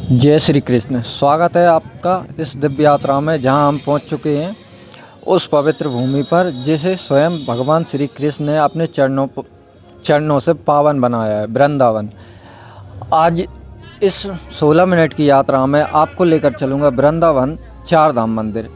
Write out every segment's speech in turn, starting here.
जय श्री कृष्ण। स्वागत है आपका इस दिव्य यात्रा में, जहां हम पहुंच चुके हैं उस पवित्र भूमि पर जिसे स्वयं भगवान श्री कृष्ण ने अपने चरणों से पावन बनाया है, वृंदावन। आज इस 16 मिनट की यात्रा में आपको लेकर चलूँगा वृंदावन चार धाम मंदिर,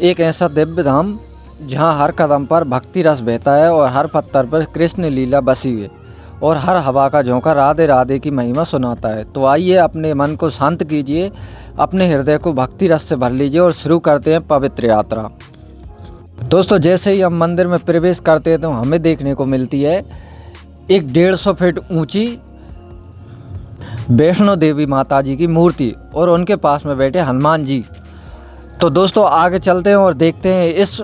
एक ऐसा दिव्य धाम जहां हर कदम पर भक्ति रस बहता है और हर पत्थर पर कृष्ण लीला बसी है और हर हवा का झोंका राधे राधे की महिमा सुनाता है। तो आइए अपने मन को शांत कीजिए, अपने हृदय को भक्ति रस से भर लीजिए और शुरू करते हैं पवित्र यात्रा। दोस्तों, जैसे ही हम मंदिर में प्रवेश करते हैं तो हमें देखने को मिलती है एक 150 फीट ऊंची वैष्णो देवी माता जी की मूर्ति और उनके पास में बैठे हनुमान जी। तो दोस्तों, आगे चलते हैं और देखते हैं इस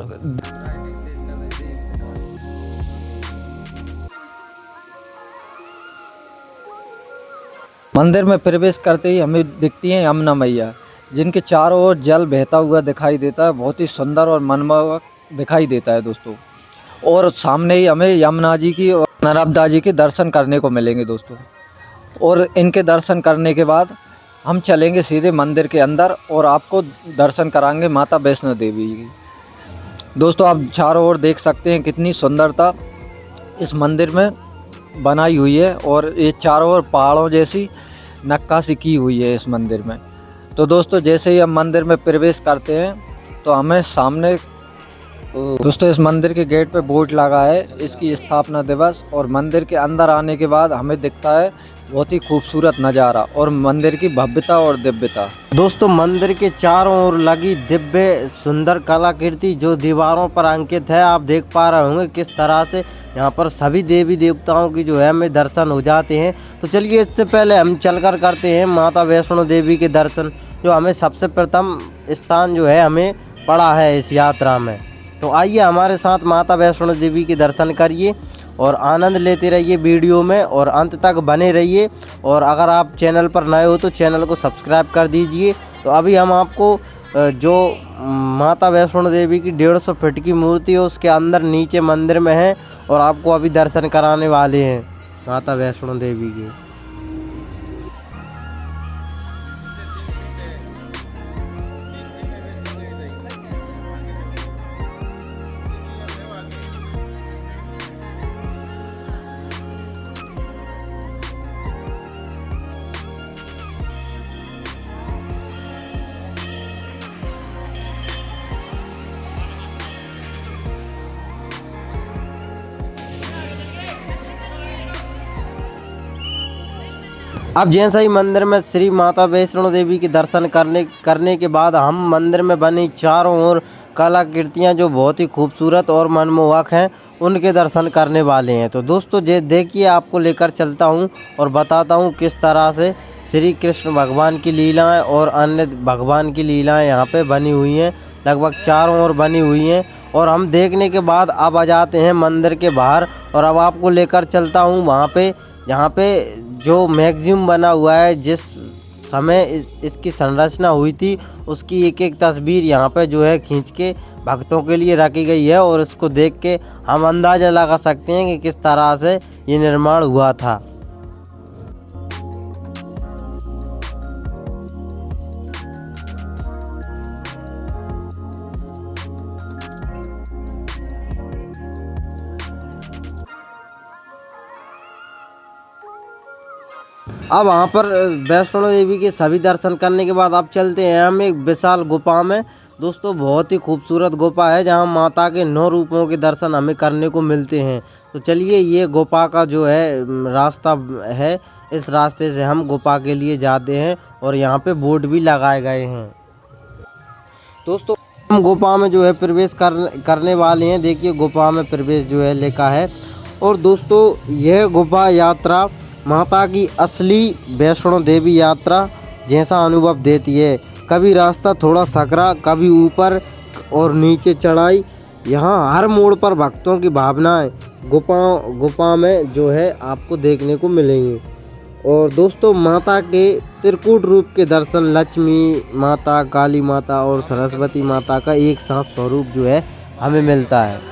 मंदिर में प्रवेश करते ही हमें दिखती हैं यमुना मैया, जिनके चारों ओर जल बहता हुआ दिखाई देता है। बहुत ही सुंदर और मनमोहक दिखाई देता है दोस्तों। और सामने ही हमें यमुना जी की और नर्मदा जी के दर्शन करने को मिलेंगे दोस्तों। और इनके दर्शन करने के बाद हम चलेंगे सीधे मंदिर के अंदर और आपको दर्शन कराएंगे माता वैष्णो देवी की। दोस्तों, आप चारों ओर देख सकते हैं कितनी सुंदरता इस मंदिर में बनाई हुई है और ये चारों ओर पहाड़ों जैसी नक्काशी की हुई है इस मंदिर में। तो दोस्तों, जैसे ही हम मंदिर में प्रवेश करते हैं तो हमें सामने दोस्तों इस मंदिर के गेट पे बोर्ड लगा है इसकी स्थापना दिवस, और मंदिर के अंदर आने के बाद हमें दिखता है बहुत ही खूबसूरत नज़ारा और मंदिर की भव्यता और दिव्यता। दोस्तों, मंदिर के चारों ओर लगी दिव्य सुंदर कलाकृति जो दीवारों पर अंकित है, आप देख पा रहे होंगे किस तरह से यहाँ पर सभी देवी देवताओं की जो है हमें दर्शन हो जाते हैं। तो चलिए, इससे पहले हम चलकर करते हैं माता वैष्णो देवी के दर्शन, जो हमें सबसे प्रथम स्थान जो है हमें पड़ा है इस यात्रा में। तो आइए हमारे साथ माता वैष्णो देवी के दर्शन करिए और आनंद लेते रहिए वीडियो में और अंत तक बने रहिए। और अगर आप चैनल पर नए हो तो चैनल को सब्सक्राइब कर दीजिए। तो अभी हम आपको जो माता वैष्णो देवी की 150 फीट की मूर्ति है उसके अंदर नीचे मंदिर में है और आपको अभी दर्शन कराने वाले हैं माता वैष्णो देवी के। अब जैसे ही मंदिर में श्री माता वैष्णो देवी के दर्शन करने के बाद हम मंदिर में बनी चारों ओर कलाकृतियाँ जो बहुत ही खूबसूरत और मनमोहक हैं उनके दर्शन करने वाले हैं। तो दोस्तों, देखिए, आपको लेकर चलता हूँ और बताता हूँ किस तरह से श्री कृष्ण भगवान की लीलाएं और अन्य भगवान की लीलाएं यहाँ पे बनी हुई हैं, लगभग चारों ओर बनी हुई हैं। और हम देखने के बाद अब आ जाते हैं मंदिर के बाहर और अब आपको लेकर चलता हूँ वहाँ पे, यहाँ पे जो मैगजीम बना हुआ है, जिस समय इसकी संरचना हुई थी उसकी एक एक तस्वीर यहाँ पे जो है खींच के भक्तों के लिए रखी गई है। और इसको देख के हम अंदाज़ा लगा सकते हैं कि किस तरह से ये निर्माण हुआ था। अब वहाँ पर वैष्णो देवी के सभी दर्शन करने के बाद अब चलते हैं हम एक विशाल गुफा में। दोस्तों, बहुत ही खूबसूरत गुफा है जहाँ माता के 9 रूपों के दर्शन हमें करने को मिलते हैं। तो चलिए, ये गुफा का जो है रास्ता है, इस रास्ते से हम गुफा के लिए जाते हैं और यहाँ पे बोर्ड भी लगाए गए हैं। दोस्तों, हम गुफा में जो है प्रवेश करने वाले हैं। देखिए, गुफा में प्रवेश जो है लिखा है। और दोस्तों, यह गुफा यात्रा माता की असली वैष्णो देवी यात्रा जैसा अनुभव देती है। कभी रास्ता थोड़ा सकरा, कभी ऊपर और नीचे चढ़ाई। यहाँ हर मोड़ पर भक्तों की भावनाएं गुफा में जो है आपको देखने को मिलेंगी। और दोस्तों, माता के त्रिकूट रूप के दर्शन लक्ष्मी माता, काली माता और सरस्वती माता का एक साथ स्वरूप जो है हमें मिलता है।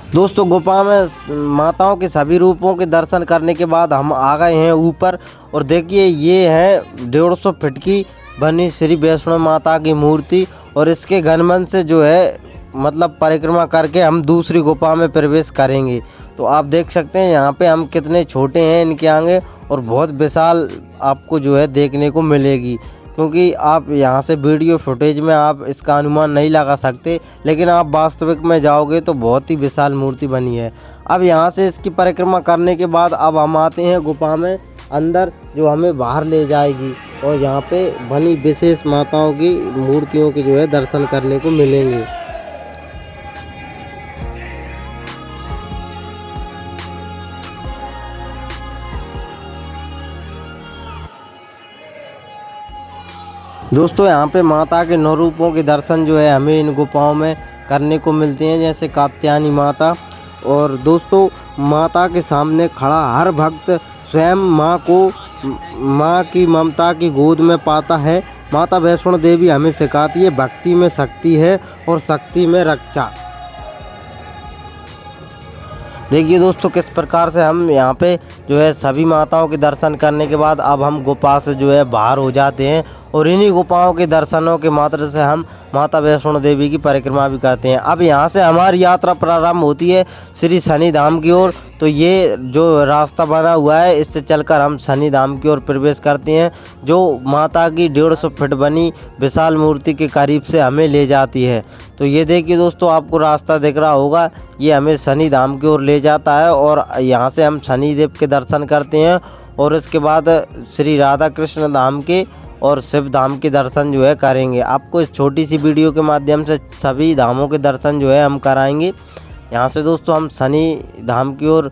दोस्तों गुफा में माताओं के सभी रूपों के दर्शन करने के बाद हम आ गए हैं ऊपर। और देखिए ये है 150 फीट की बनी श्री वैष्णो माता की मूर्ति। और इसके घनमन से जो है मतलब परिक्रमा करके हम दूसरी गुफा में प्रवेश करेंगे। तो आप देख सकते हैं यहाँ पे हम कितने छोटे हैं इनके आगे, और बहुत विशाल आपको जो है देखने को मिलेगी। क्योंकि आप यहाँ से वीडियो फुटेज में आप इसका अनुमान नहीं लगा सकते, लेकिन आप वास्तविक में जाओगे तो बहुत ही विशाल मूर्ति बनी है। अब यहाँ से इसकी परिक्रमा करने के बाद अब हम आते हैं गुफा में अंदर, जो हमें बाहर ले जाएगी। और यहाँ पे बनी विशेष माताओं की मूर्तियों के जो है दर्शन करने को मिलेंगे। दोस्तों यहाँ पे माता के 9 रूपों के दर्शन जो है हमें इन गुफाओं में करने को मिलते हैं, जैसे कात्यायनी माता। और दोस्तों माता के सामने खड़ा हर भक्त स्वयं माँ की ममता की गोद में पाता है। माता वैष्णो देवी हमें सिखाती है भक्ति में शक्ति है और शक्ति में रक्षा। देखिए दोस्तों किस प्रकार से हम यहाँ पे जो है सभी माताओं के दर्शन करने के बाद अब हम गुफा से जो है बाहर हो जाते हैं। और इन्हीं गुफाओं के दर्शनों के मात्र से हम माता वैष्णो देवी की परिक्रमा भी करते हैं। अब यहाँ से हमारी यात्रा प्रारंभ होती है श्री शनि धाम की ओर। तो ये जो रास्ता बना हुआ है इससे चलकर हम शनि धाम की ओर प्रवेश करते हैं, जो माता की 150 फीट बनी विशाल मूर्ति के करीब से हमें ले जाती है। तो ये देखिए दोस्तों आपको रास्ता दिख रहा होगा, ये हमें शनि धाम की ओर ले जाता है। और यहाँ से हम शनिदेव के दर्शन करते हैं और इसके बाद श्री राधा कृष्ण धाम के और शिव धाम के दर्शन जो है करेंगे। आपको इस छोटी सी वीडियो के माध्यम से सभी धामों के दर्शन जो है हम कराएंगे। यहाँ से दोस्तों हम शनि धाम की ओर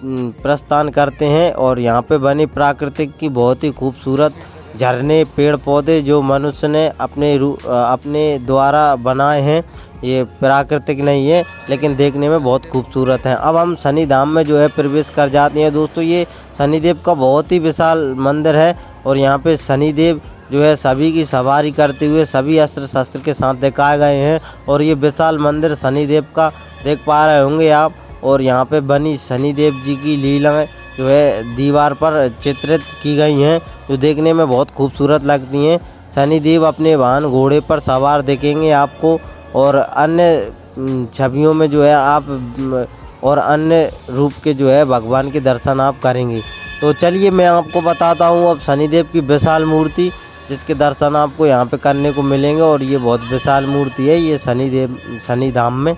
प्रस्थान करते हैं। और यहाँ पे बनी प्राकृतिक की बहुत ही खूबसूरत झरने पेड़ पौधे जो मनुष्य ने अपने द्वारा बनाए हैं, ये प्राकृतिक नहीं है लेकिन देखने में बहुत खूबसूरत हैं। अब हम शनि धाम में जो है प्रवेश कर जाते हैं। दोस्तों ये शनिदेव का बहुत ही विशाल मंदिर है और यहाँ पे शनिदेव जो है सभी की सवारी करते हुए सभी अस्त्र शस्त्र के साथ दिखाए गए हैं। और ये विशाल मंदिर शनिदेव का देख पा रहे होंगे आप। और यहाँ पे बनी शनिदेव जी की लीलाएं जो है दीवार पर चित्रित की गई हैं, जो देखने में बहुत खूबसूरत लगती हैं। शनिदेव अपने वाहन घोड़े पर सवार दिखेंगे आपको। और अन्य छवियों में जो है आप और अन्य रूप के जो है भगवान के दर्शन आप करेंगे। तो चलिए मैं आपको बताता हूँ अब शनिदेव की विशाल मूर्ति, जिसके दर्शन आपको यहाँ पे करने को मिलेंगे। और ये बहुत विशाल मूर्ति है ये शनि धाम में।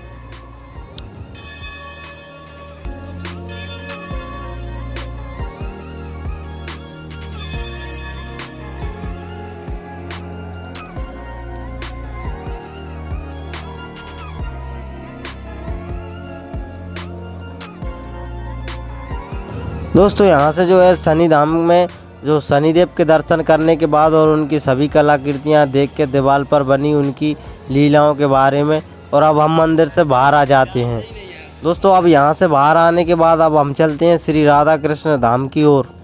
दोस्तों यहाँ से जो है शनि धाम में जो शनिदेव के दर्शन करने के बाद और उनकी सभी कलाकृतियाँ देख के दीवार पर बनी उनकी लीलाओं के बारे में, और अब हम मंदिर से बाहर आ जाते हैं। दोस्तों अब यहाँ से बाहर आने के बाद अब हम चलते हैं श्री राधा कृष्ण धाम की ओर।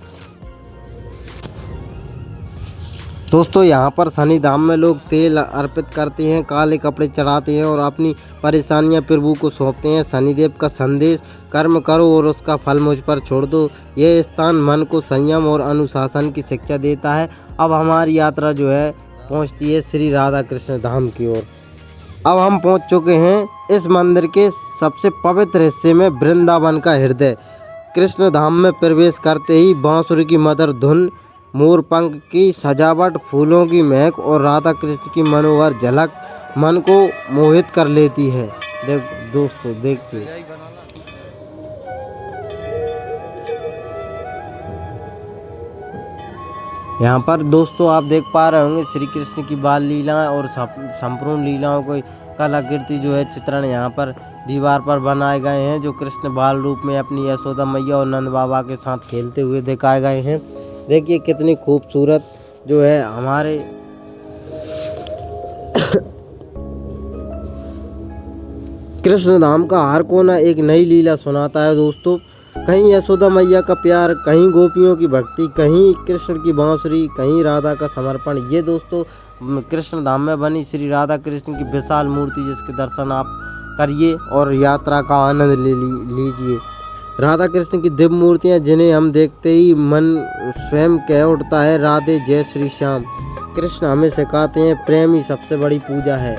दोस्तों यहाँ पर शनि धाम में लोग तेल अर्पित करते हैं, काले कपड़े चढ़ाते हैं और अपनी परेशानियाँ प्रभु को सौंपते हैं। शनिदेव का संदेश कर्म करो और उसका फल मुझ पर छोड़ दो। यह स्थान मन को संयम और अनुशासन की शिक्षा देता है। अब हमारी यात्रा जो है पहुँचती है श्री राधा कृष्ण धाम की ओर। अब हम पहुँच चुके हैं इस मंदिर के सबसे पवित्र हिस्से में, वृंदावन का हृदय। कृष्ण धाम में प्रवेश करते ही बांसुरी की मधुर धुन, मोरपंख की सजावट, फूलों की महक और राधा कृष्ण की मनोहर झलक मन को मोहित कर लेती है। दोस्तों देखिए यहाँ पर दोस्तों आप देख पा रहे होंगे श्री कृष्ण की बाल लीलाएं और संपूर्ण लीलाओं को कलाकृति जो है चित्रण यहाँ पर दीवार पर बनाए गए हैं, जो कृष्ण बाल रूप में अपनी यशोदा मैया और नंद बाबा के साथ खेलते हुए दिखाए गए हैं। देखिए कितनी खूबसूरत जो है हमारे कृष्ण धाम का हर कोना एक नई लीला सुनाता है। दोस्तों कहीं यशोदा मैया का प्यार, कहीं गोपियों की भक्ति, कहीं कृष्ण की बांसुरी, कहीं राधा का समर्पण। ये दोस्तों कृष्ण धाम में बनी श्री राधा कृष्ण की विशाल मूर्ति, जिसके दर्शन आप करिए और यात्रा का आनंद लीजिए। राधा कृष्ण की दिव्य मूर्तियाँ जिन्हें हम देखते ही मन स्वयं कह उठता है, राधे जय श्री श्याम। कृष्ण हमें सिखाते हैं प्रेम ही सबसे बड़ी पूजा है।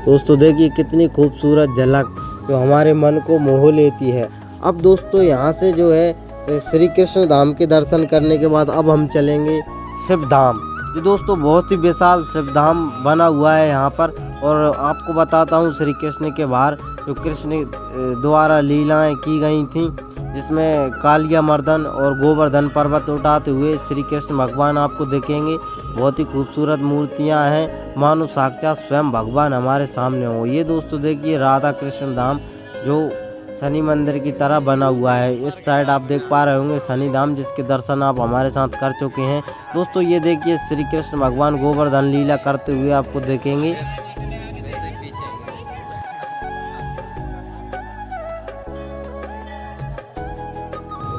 दोस्तों देखिए कितनी खूबसूरत झलक जो हमारे मन को मोह लेती है। अब दोस्तों यहाँ से जो है श्री कृष्ण धाम के दर्शन करने के बाद अब हम चलेंगे शिव धाम। जो दोस्तों बहुत ही विशाल शिव धाम बना हुआ है यहाँ पर। और आपको बताता हूँ श्री कृष्ण के बाहर जो कृष्ण द्वारा लीलाएं की गई थी, जिसमें कालिया मर्दन और गोवर्धन पर्वत उठाते हुए श्री कृष्ण भगवान आपको दिखेंगे। बहुत ही खूबसूरत मूर्तियां हैं, मानो साक्षात स्वयं भगवान हमारे सामने हो। ये दोस्तों देखिए राधा कृष्ण धाम जो शनि मंदिर की तरह बना हुआ है। इस साइड आप देख पा रहे होंगे शनि धाम, जिसके दर्शन आप हमारे साथ कर चुके हैं। दोस्तों ये देखिए श्री कृष्ण भगवान गोवर्धन लीला करते हुए आपको देखेंगे।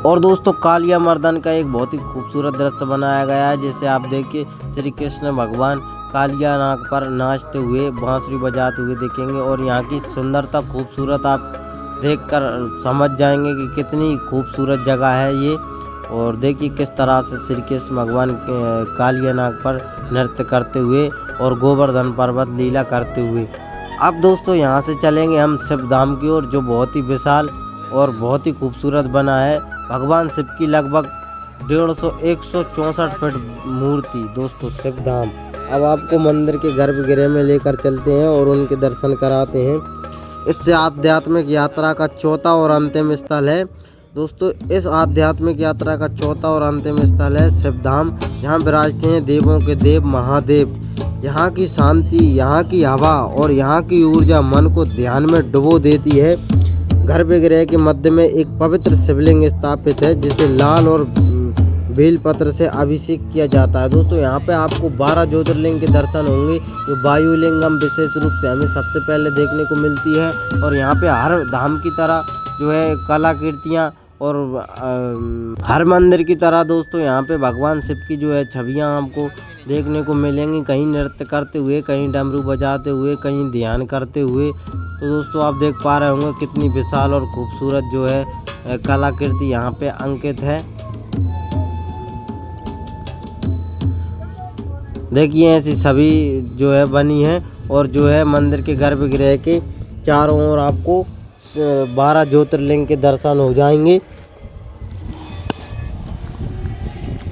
और दोस्तों कालिया मर्दन का एक बहुत ही खूबसूरत दृश्य बनाया गया है, जैसे आप देखिए श्री कृष्ण भगवान कालिया नाग पर नाचते हुए बांसुरी बजाते हुए देखेंगे। और यहाँ की सुंदरता खूबसूरत आप देखकर समझ जाएंगे कि कितनी खूबसूरत जगह है ये। और देखिए किस तरह से श्री कृष्ण भगवान कालिया नाग पर नृत्य करते हुए और गोवर्धन पर्वत लीला करते हुए। अब दोस्तों यहाँ से चलेंगे हम शिव धाम की ओर, जो बहुत ही विशाल और बहुत ही खूबसूरत बना है। भगवान शिव की लगभग 164 फीट मूर्ति दोस्तों शिव धाम। अब आपको मंदिर के गर्भगृह में लेकर चलते हैं और उनके दर्शन कराते हैं। इससे आध्यात्मिक यात्रा का चौथा और अंतिम स्थल है दोस्तों। इस आध्यात्मिक यात्रा का चौथा और अंतिम स्थल है शिव धाम, जहाँ विराजते हैं देवों के देव महादेव। यहाँ की शांति, यहाँ की हवा और यहाँ की ऊर्जा मन को ध्यान में डुबो देती है। गर्भगृह के मध्य में एक पवित्र शिवलिंग स्थापित है, जिसे लाल और बेलपत्र से अभिषेक किया जाता है। दोस्तों यहाँ पे आपको 12 ज्योतिर्लिंग के दर्शन होंगे, जो वायुलिंगम विशेष रूप से हमें सबसे पहले देखने को मिलती है। और यहाँ पे हर धाम की तरह जो है कलाकृतियाँ और हर मंदिर की तरह दोस्तों यहाँ पे भगवान शिव की जो है छवियाँ आपको देखने को मिलेंगी, कहीं नृत्य करते हुए, कहीं डमरू बजाते हुए, कहीं ध्यान करते हुए। तो दोस्तों आप देख पा रहे होंगे कितनी विशाल और खूबसूरत जो है कलाकृति यहाँ पे अंकित है। देखिए ऐसी सभी जो है बनी है। और जो है मंदिर के गर्भगृह के चारों ओर आपको 12 ज्योतिर्लिंग के दर्शन हो जाएंगे।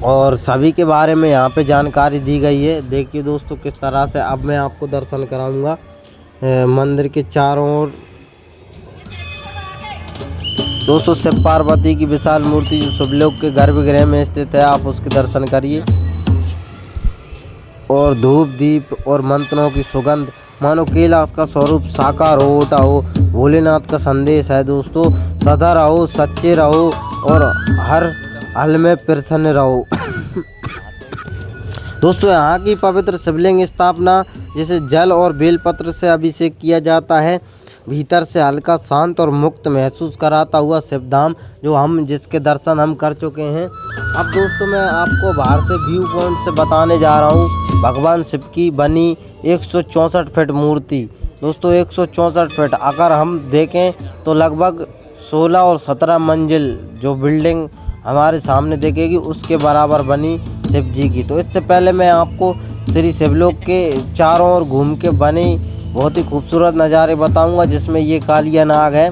और सभी के बारे में यहाँ पे जानकारी दी गई है। देखिए दोस्तों किस तरह से अब मैं आपको दर्शन कराऊंगा मंदिर के चारों ओर। दोस्तों शिव पार्वती की विशाल मूर्ति जो शिवलोक के गर्भगृह में स्थित है, आप उसके दर्शन करिए। और धूप दीप और मंत्रों की सुगंध मानो कैलाश का स्वरूप साकार हो उठा हो। भोलेनाथ का संदेश है दोस्तों, सदा रहो, सच्चे रहो और हर हाल में प्रसन्न रहो। दोस्तों यहाँ की पवित्र शिवलिंग स्थापना, जिसे जल और बेलपत्र से अभिषेक किया जाता है, भीतर से हल्का शांत और मुक्त महसूस कराता हुआ शिवधाम जो जिसके दर्शन हम कर चुके हैं। अब दोस्तों मैं आपको बाहर से व्यू पॉइंट से बताने जा रहा हूँ भगवान शिव की बनी 164 फीट मूर्ति। दोस्तों 164 फीट अगर हम देखें तो लगभग 16 और 17 मंजिल जो बिल्डिंग हमारे सामने देखेगी उसके बराबर बनी शिव जी की। तो इससे पहले मैं आपको श्री शिवलोक के चारों ओर घूम के बनी बहुत ही खूबसूरत नज़ारे बताऊंगा, जिसमें ये कालिया नाग है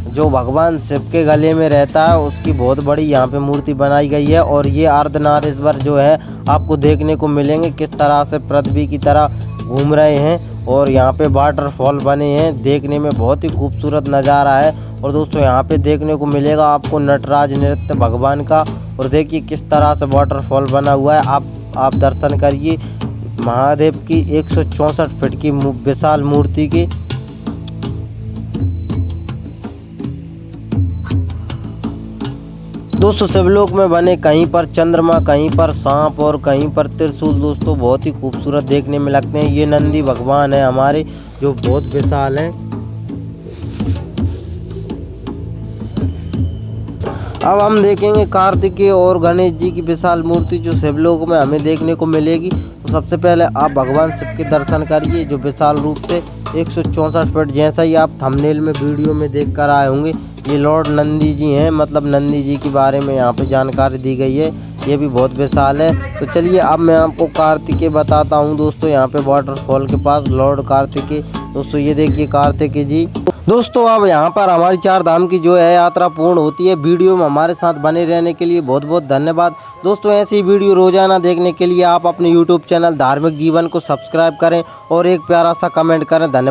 जो भगवान शिव के गले में रहता है, उसकी बहुत बड़ी यहाँ पे मूर्ति बनाई गई है। और ये अर्धनारीश्वर जो है आपको देखने को मिलेंगे, किस तरह से पृथ्वी की तरह घूम रहे हैं। और यहाँ पे वाटरफॉल बने हैं, देखने में बहुत ही खूबसूरत नज़ारा है। और दोस्तों यहाँ पे देखने को मिलेगा आपको नटराज नृत्य भगवान का। और देखिए किस तरह से वाटरफॉल बना हुआ है, आप दर्शन करिए महादेव की 164 फीट की विशाल मूर्ति की। दोस्तों शिवलोक में बने कहीं पर चंद्रमा, कहीं पर सांप और कहीं पर त्रिशूल दोस्तों बहुत ही खूबसूरत देखने में लगते हैं। ये नंदी भगवान है हमारे जो बहुत विशाल हैं। अब हम देखेंगे कार्तिकेय और गणेश जी की विशाल मूर्ति जो शिवलोक में हमें देखने को मिलेगी। तो सबसे पहले आप भगवान शिव के दर्शन करिए जो विशाल रूप से 164 फीट, जैसा ही आप थंबनेल में वीडियो में देख कर आए होंगे। ये लॉर्ड नंदी जी हैं, मतलब नंदी जी के बारे में यहाँ पे जानकारी दी गई है। ये भी बहुत विशाल है। तो चलिए अब मैं आपको कार्तिकेय बताता हूँ दोस्तों, यहाँ पे वाटरफॉल के पास लॉर्ड कार्तिकेय। दोस्तों ये देखिए कार्तिकेय जी। दोस्तों अब यहाँ पर हमारी 4 धाम की जो है यात्रा पूर्ण होती है। वीडियो में हमारे साथ बने रहने के लिए बहुत बहुत धन्यवाद। दोस्तों ऐसी वीडियो रोजाना देखने के लिए आप अपने YouTube चैनल धार्मिक जीवन को सब्सक्राइब करें और एक प्यारा सा कमेंट करें। धन्यवाद।